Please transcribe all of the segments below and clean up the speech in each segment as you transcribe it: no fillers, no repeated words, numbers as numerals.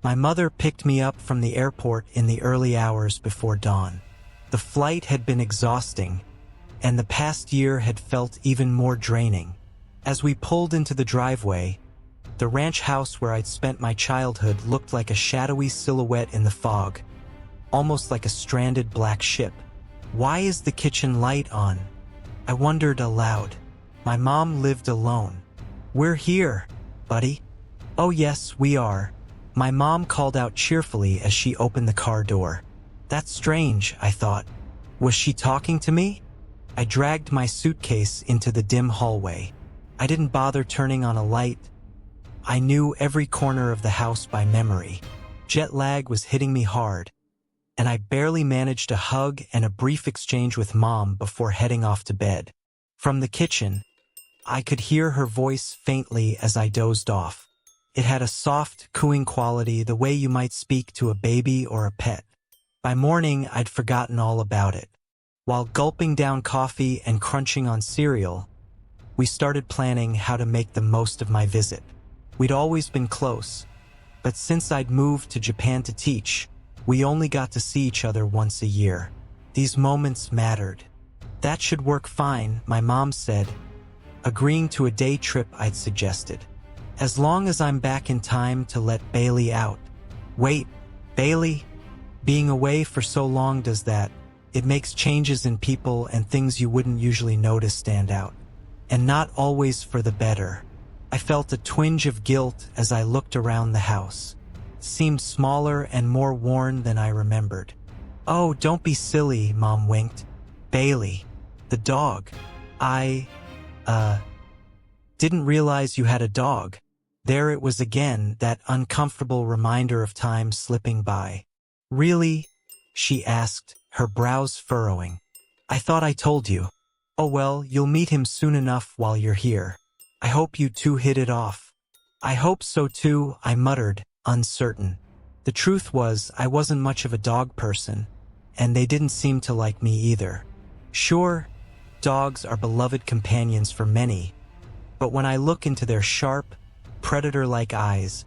My mother picked me up from the airport in the early hours before dawn. The flight had been exhausting, and the past year had felt even more draining. As we pulled into the driveway, the ranch house where I'd spent my childhood looked like a shadowy silhouette in the fog, almost like a stranded black ship. "Why is the kitchen light on?" I wondered aloud. My mom lived alone. "We're here, buddy." "Oh yes, we are," my mom called out cheerfully as she opened the car door. That's strange, I thought. Was she talking to me? I dragged my suitcase into the dim hallway. I didn't bother turning on a light. I knew every corner of the house by memory. Jet lag was hitting me hard, and I barely managed a hug and a brief exchange with Mom before heading off to bed. From the kitchen, I could hear her voice faintly as I dozed off. It had a soft, cooing quality, the way you might speak to a baby or a pet. By morning, I'd forgotten all about it. While gulping down coffee and crunching on cereal, we started planning how to make the most of my visit. We'd always been close, but since I'd moved to Japan to teach, we only got to see each other once a year. These moments mattered. That should work fine, my mom said, agreeing to a day trip I'd suggested. As long as I'm back in time to let Bailey out. Wait, Bailey? Being away for so long does that. It makes changes in people and things you wouldn't usually notice stand out. And not always for the better. I felt a twinge of guilt as I looked around the house. It seemed smaller and more worn than I remembered. Oh, don't be silly, Mom winked. Bailey, the dog. I didn't realize you had a dog. There it was again, that uncomfortable reminder of time slipping by. Really? She asked, her brows furrowing. I thought I told you. Oh well, you'll meet him soon enough while you're here. I hope you two hit it off. I hope so too, I muttered, uncertain. The truth was, I wasn't much of a dog person, and they didn't seem to like me either. Sure, dogs are beloved companions for many, but when I look into their sharp, predator-like eyes,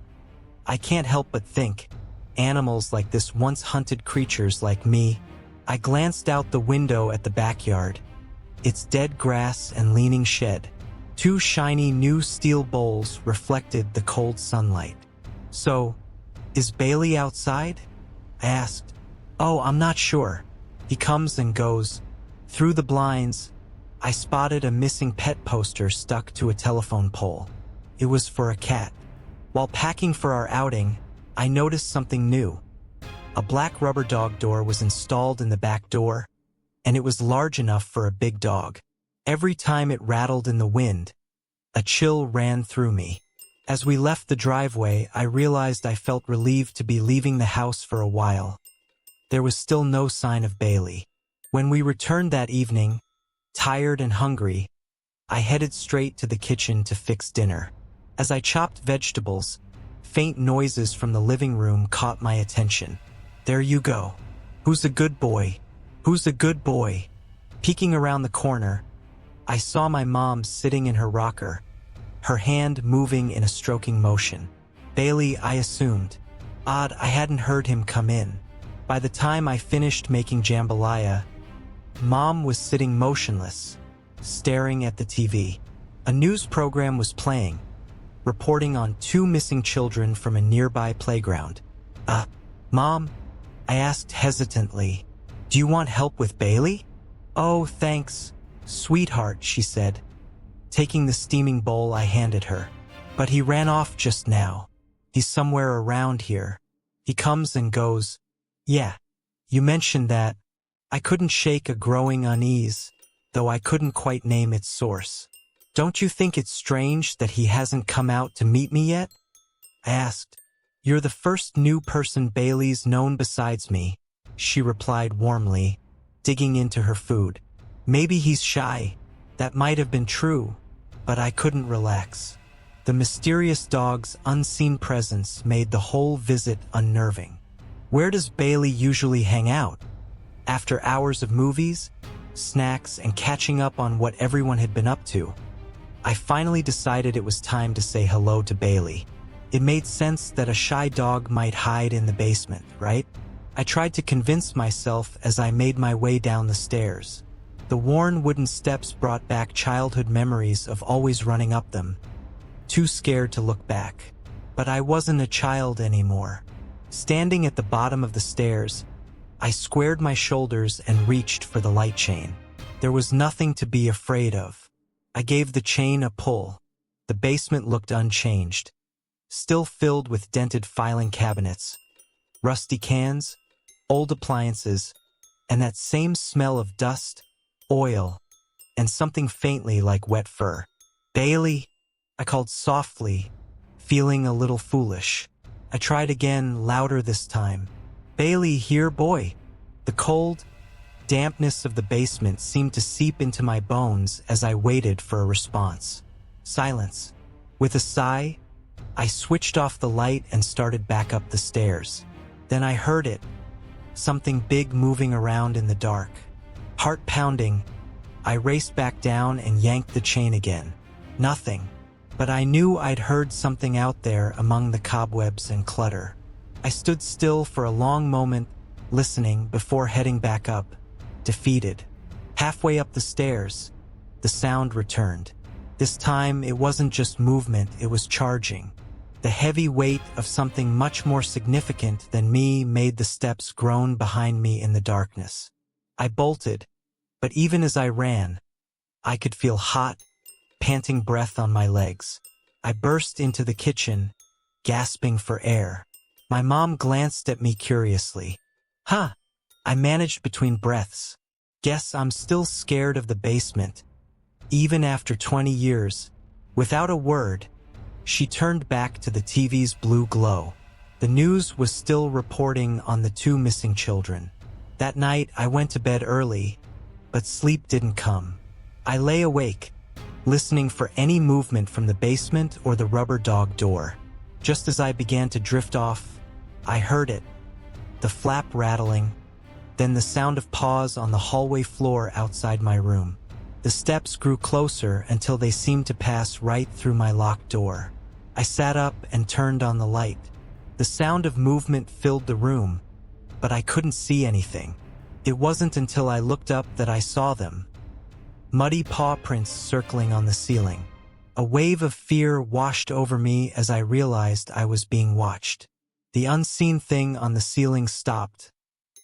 I can't help but think, animals like this once hunted creatures like me. I glanced out the window at the backyard, its dead grass and leaning shed. Two shiny new steel bowls reflected the cold sunlight. So, is Bailey outside? I asked. Oh, I'm not sure. He comes and goes. Through the blinds, I spotted a missing pet poster stuck to a telephone pole. It was for a cat. While packing for our outing, I noticed something new. A black rubber dog door was installed in the back door, and it was large enough for a big dog. Every time it rattled in the wind, a chill ran through me. As we left the driveway, I realized I felt relieved to be leaving the house for a while. There was still no sign of Bailey. When we returned that evening, tired and hungry, I headed straight to the kitchen to fix dinner. As I chopped vegetables, faint noises from the living room caught my attention. There you go. Who's a good boy? Who's a good boy? Peeking around the corner, I saw my mom sitting in her rocker, her hand moving in a stroking motion. Bailey, I assumed. Odd, I hadn't heard him come in. By the time I finished making jambalaya, Mom was sitting motionless, staring at the TV. A news program was playing, reporting on 2 missing children from a nearby playground. Mom? I asked hesitantly. Do you want help with Bailey? Oh, thanks, sweetheart, she said, taking the steaming bowl I handed her. But he ran off just now. He's somewhere around here. He comes and goes. Yeah, you mentioned that. I couldn't shake a growing unease, though I couldn't quite name its source. Don't you think it's strange that he hasn't come out to meet me yet? I asked. You're the first new person Bailey's known besides me, she replied warmly, digging into her food. Maybe he's shy. That might have been true, but I couldn't relax. The mysterious dog's unseen presence made the whole visit unnerving. Where does Bailey usually hang out? After hours of movies, snacks, and catching up on what everyone had been up to, I finally decided it was time to say hello to Bailey. It made sense that a shy dog might hide in the basement, right? I tried to convince myself as I made my way down the stairs. The worn wooden steps brought back childhood memories of always running up them, too scared to look back. But I wasn't a child anymore. Standing at the bottom of the stairs, I squared my shoulders and reached for the light chain. There was nothing to be afraid of. I gave the chain a pull. The basement looked unchanged, still filled with dented filing cabinets, rusty cans, old appliances, and that same smell of dust, oil, and something faintly like wet fur. "Bailey," I called softly, feeling a little foolish. I tried again, louder this time. "Bailey, here, boy." The cold dampness of the basement seemed to seep into my bones as I waited for a response. Silence. With a sigh, I switched off the light and started back up the stairs. Then I heard it, something big moving around in the dark. Heart pounding, I raced back down and yanked the chain again. Nothing. But I knew I'd heard something out there among the cobwebs and clutter. I stood still for a long moment, listening before heading back up, defeated. Halfway up the stairs, the sound returned. This time, it wasn't just movement, it was charging. The heavy weight of something much more significant than me made the steps groan behind me in the darkness. I bolted, but even as I ran, I could feel hot, panting breath on my legs. I burst into the kitchen, gasping for air. My mom glanced at me curiously. "Huh," I managed between breaths. "Guess I'm still scared of the basement." Even after 20 years, without a word, she turned back to the TV's blue glow. The news was still reporting on the 2 missing children. That night, I went to bed early, but sleep didn't come. I lay awake, listening for any movement from the basement or the rubber dog door. Just as I began to drift off, I heard it, the flap rattling, then the sound of paws on the hallway floor outside my room. The steps grew closer until they seemed to pass right through my locked door. I sat up and turned on the light. The sound of movement filled the room, but I couldn't see anything. It wasn't until I looked up that I saw them. Muddy paw prints circling on the ceiling. A wave of fear washed over me as I realized I was being watched. The unseen thing on the ceiling stopped,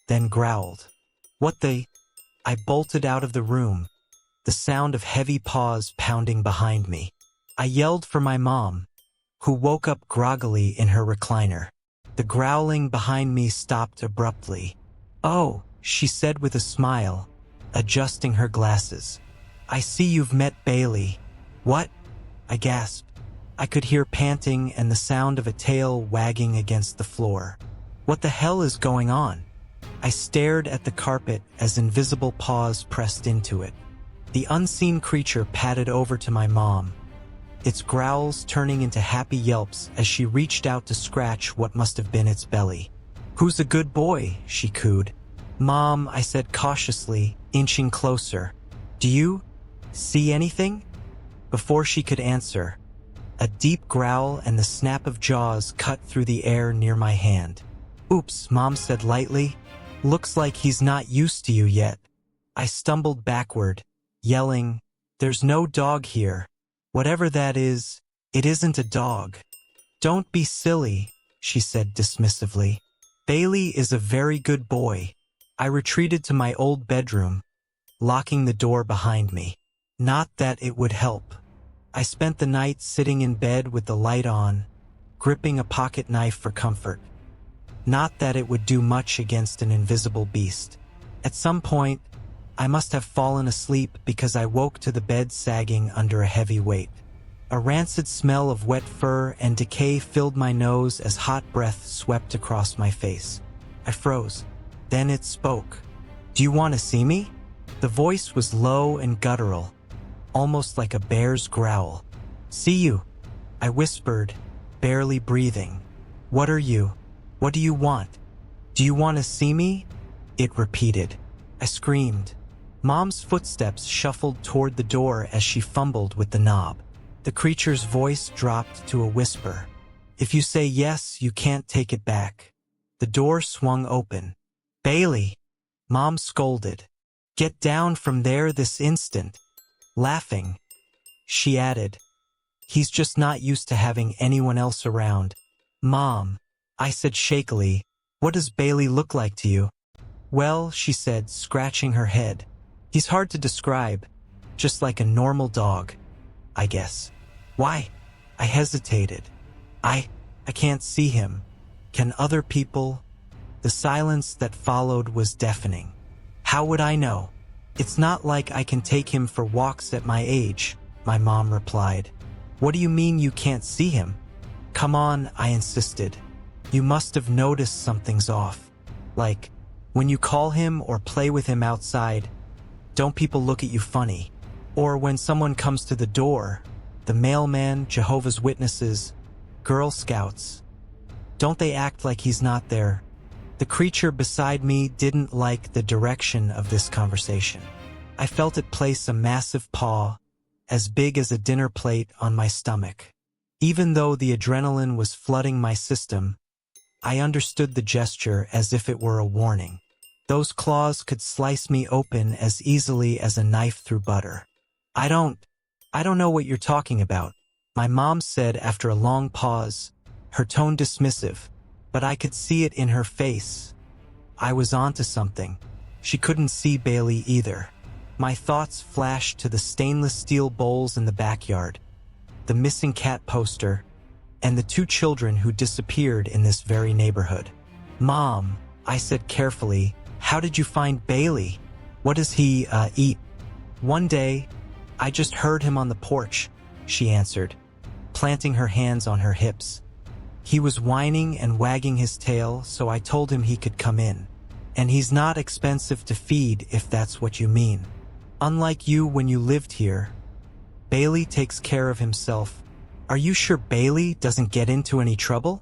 then growled. "What the?" I bolted out of the room, the sound of heavy paws pounding behind me. I yelled for my mom, who woke up groggily in her recliner. The growling behind me stopped abruptly. "Oh," she said with a smile, adjusting her glasses. "I see you've met Bailey." "What?" I gasped. I could hear panting and the sound of a tail wagging against the floor. "What the hell is going on?" I stared at the carpet as invisible paws pressed into it. The unseen creature padded over to my mom, its growls turning into happy yelps as she reached out to scratch what must have been its belly. "Who's a good boy?" she cooed. "Mom," I said cautiously, inching closer. "Do you see anything?" Before she could answer, a deep growl and the snap of jaws cut through the air near my hand. "Oops," Mom said lightly. "Looks like he's not used to you yet." I stumbled backward, yelling, "There's no dog here. Whatever that is, it isn't a dog." "Don't be silly," she said dismissively. "Bailey is a very good boy." I retreated to my old bedroom, locking the door behind me. Not that it would help. I spent the night sitting in bed with the light on, gripping a pocket knife for comfort. Not that it would do much against an invisible beast. At some point, I must have fallen asleep because I woke to the bed sagging under a heavy weight. A rancid smell of wet fur and decay filled my nose as hot breath swept across my face. I froze. Then it spoke. "Do you want to see me?" The voice was low and guttural, almost like a bear's growl. "See you," I whispered, barely breathing. "What are you? What do you want?" "Do you want to see me?" it repeated. I screamed. Mom's footsteps shuffled toward the door as she fumbled with the knob. The creature's voice dropped to a whisper. If you say yes, you can't take it back. The door swung open. Bailey, Mom scolded. Get down from there this instant. Laughing, she added, he's just not used to having anyone else around. Mom, I said shakily, what does Bailey look like to you? Well, she said, scratching her head. He's hard to describe, just like a normal dog, I guess. Why? I hesitated. I can't see him. Can other people? The silence that followed was deafening. How would I know? It's not like I can take him for walks at my age, my mom replied. What do you mean you can't see him? Come on, I insisted. You must have noticed something's off. Like, when you call him or play with him outside, don't people look at you funny? Or when someone comes to the door, the mailman, Jehovah's Witnesses, Girl Scouts, don't they act like he's not there? The creature beside me didn't like the direction of this conversation. I felt it place a massive paw, as big as a dinner plate, on my stomach. Even though the adrenaline was flooding my system, I understood the gesture as if it were a warning. Those claws could slice me open as easily as a knife through butter. I don't know what you're talking about, my mom said after a long pause, her tone dismissive, but I could see it in her face. I was onto something. She couldn't see Bailey either. My thoughts flashed to the stainless steel bowls in the backyard, the missing cat poster, and the 2 children who disappeared in this very neighborhood. Mom, I said carefully, how did you find Bailey? What does he, eat? One day, I just heard him on the porch, she answered, planting her hands on her hips. He was whining and wagging his tail, so I told him he could come in. And he's not expensive to feed, if that's what you mean. Unlike you when you lived here, Bailey takes care of himself. Are you sure Bailey doesn't get into any trouble?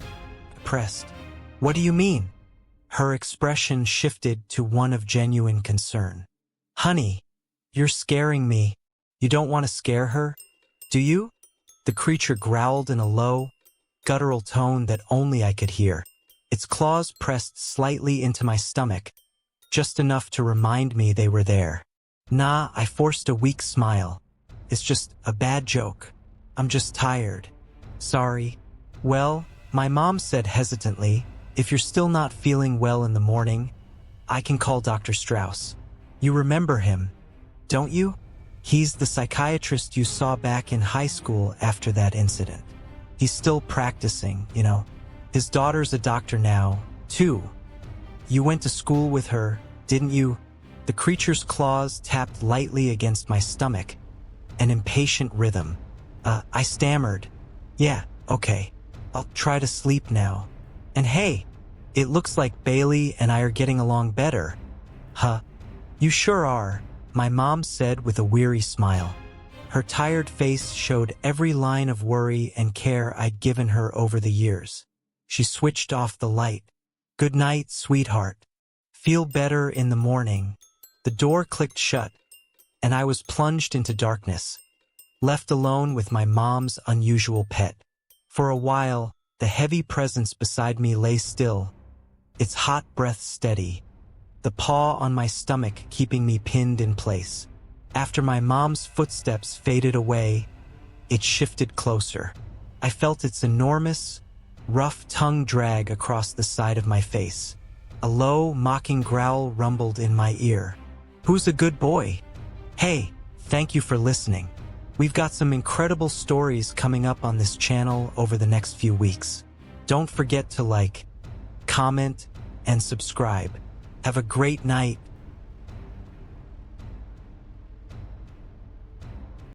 Pressed. What do you mean? Her expression shifted to one of genuine concern. Honey, you're scaring me. You don't want to scare her, do you? The creature growled in a low, guttural tone that only I could hear. Its claws pressed slightly into my stomach, just enough to remind me they were there. Nah, I forced a weak smile. It's just a bad joke. I'm just tired. Sorry. Well, my mom said hesitantly, if you're still not feeling well in the morning, I can call Dr. Strauss. You remember him, don't you? He's the psychiatrist you saw back in high school after that incident. He's still practicing, you know. His daughter's a doctor now, too. You went to school with her, didn't you? The creature's claws tapped lightly against my stomach, an impatient rhythm. I stammered. Yeah, okay. I'll try to sleep now. And hey, it looks like Bailey and I are getting along better. Huh? You sure are, my mom said with a weary smile. Her tired face showed every line of worry and care I'd given her over the years. She switched off the light. Good night, sweetheart. Feel better in the morning. The door clicked shut, and I was plunged into darkness, left alone with my mom's unusual pet. For a while, the heavy presence beside me lay still, its hot breath steady, the paw on my stomach keeping me pinned in place. After my mom's footsteps faded away, it shifted closer. I felt its enormous, rough tongue drag across the side of my face. A low, mocking growl rumbled in my ear. Who's a good boy? Hey, thank you for listening. We've got some incredible stories coming up on this channel over the next few weeks. Don't forget to like, comment, and subscribe. Have a great night.